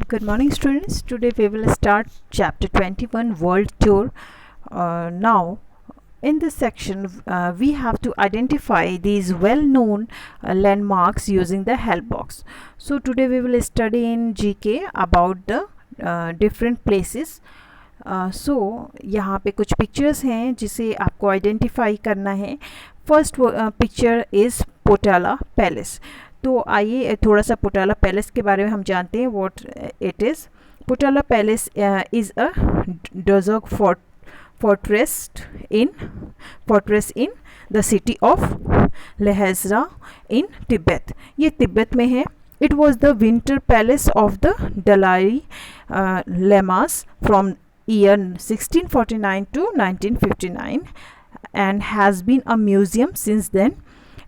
Good morning, students. Today we will start chapter 21 World Tour. Now, in this section, we have to identify these well-known landmarks using the help box. So, today we will study in GK about the different places. So यहाँ पे कुछ pictures हैं जिसे आपको identify करना है. First picture is Potala palace. तो आइए थोड़ा सा पोटाला पैलेस के बारे में हम जानते हैं. What it is. Potala palace is a dzong fortress in the city of Lhasa in Tibet. ये तिब्बत में है. It was the winter palace of the Dalai Lamas from year 1649 to 1959 and has been a museum since then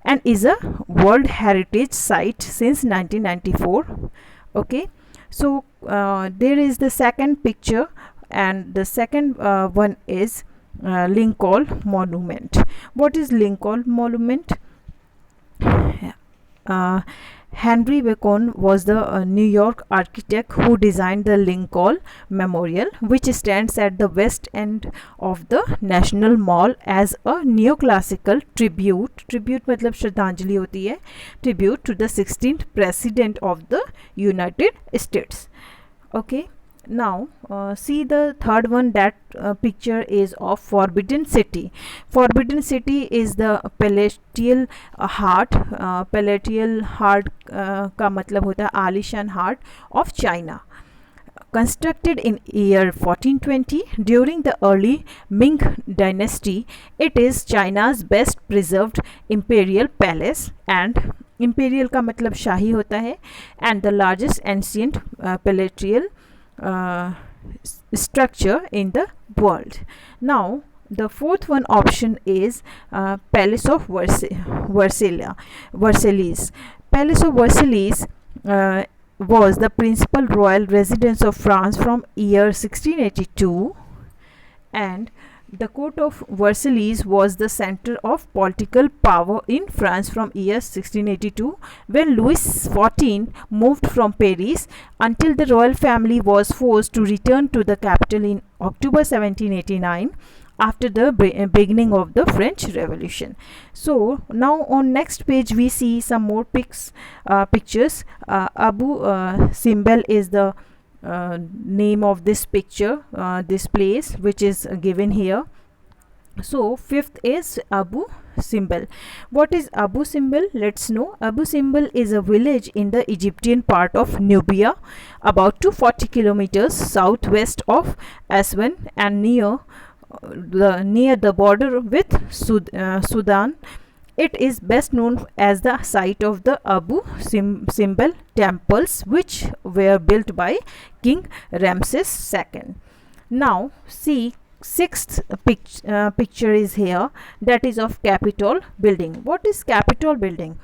and is a World Heritage Site since 1994. Okay, so there is the second picture, and the second one is Lincoln Monument. What is Lincoln Monument? Henry Bacon was the New York architect who designed the Lincoln Memorial, which stands at the west end of the National Mall as a neoclassical tribute. Tribute मतलब श्रद्धांजलि होती है. Tribute to the 16th President of the United States. Okay. Now see the third one. That picture is of Forbidden City. Forbidden City is the palatial heart. Palatial heart का मतलब होता है आलिशान heart of China. Constructed in year 1420 during the early Ming dynasty, it is China's best preserved imperial palace, and imperial का मतलब शाही होता है, and the largest ancient palatial structure in the world. Now the fourth one option is Palace of Versailles. Palace of Versailles was the principal royal residence of France from year 1682, and the court of Versailles was the center of political power in France from year 1682 when Louis XIV moved from Paris until the royal family was forced to return to the capital in October 1789 after the beginning of the French Revolution. So now on next page we see some more pictures. Abu Simbel is the name of this picture, this place which is given here. So fifth is Abu Simbel. What is Abu Simbel? Let's know. Abu Simbel is a village in the Egyptian part of Nubia, about 240 kilometers southwest of Aswan and near the border with Sudan. It is best known as the site of the Abu Simbel temples, which were built by King Ramses II. Now see, sixth picture is here, that is of Capitol building. What is Capitol building?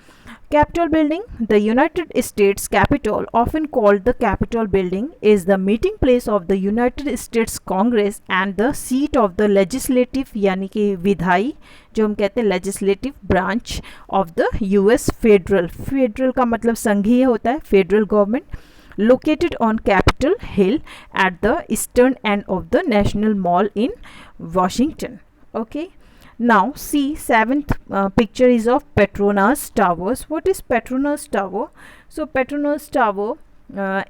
Capitol building, the United States Capitol, often called the Capitol building, is the meeting place of the United States Congress and the seat of the legislative यानी कि विधायी जो हम कहते हैं legislative branch of the US federal का मतलब संघीय होता है, federal government, located on Capitol Hill at the eastern end of the National Mall in Washington. Okay. Now see, seventh picture is of Petronas Towers. What is Petronas Tower? So Petronas Tower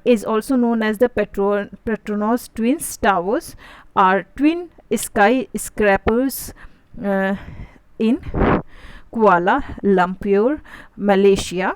is also known as the Petronas Twins Towers, are twin skyscrapers in Kuala Lumpur, Malaysia.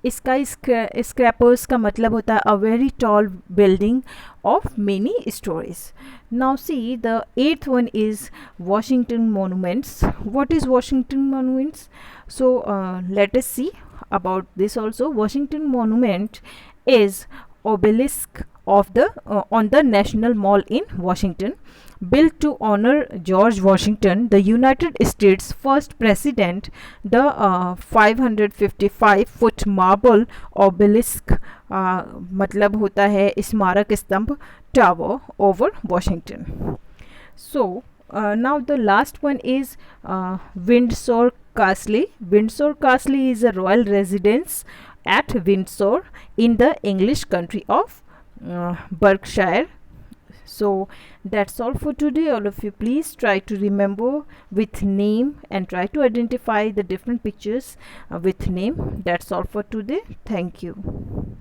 Skyscrapers का मतलब होता है a very tall building of many stories. Now see, the eighth one is Washington Monuments. What is Washington Monuments? So let us see about this also. Washington Monument is obelisk of the on the National Mall in Washington, built to honor George Washington, the United States first president. The 555-foot marble obelisk मतलब होता है स्मारक स्तंभ, tower over Washington. So now the last one is Windsor Castle. Windsor Castle is a royal residence at Windsor in the English country of Berkshire. So that's all for today. All of you, please try to remember with name and try to identify the different pictures with name. That's all for today. Thank you.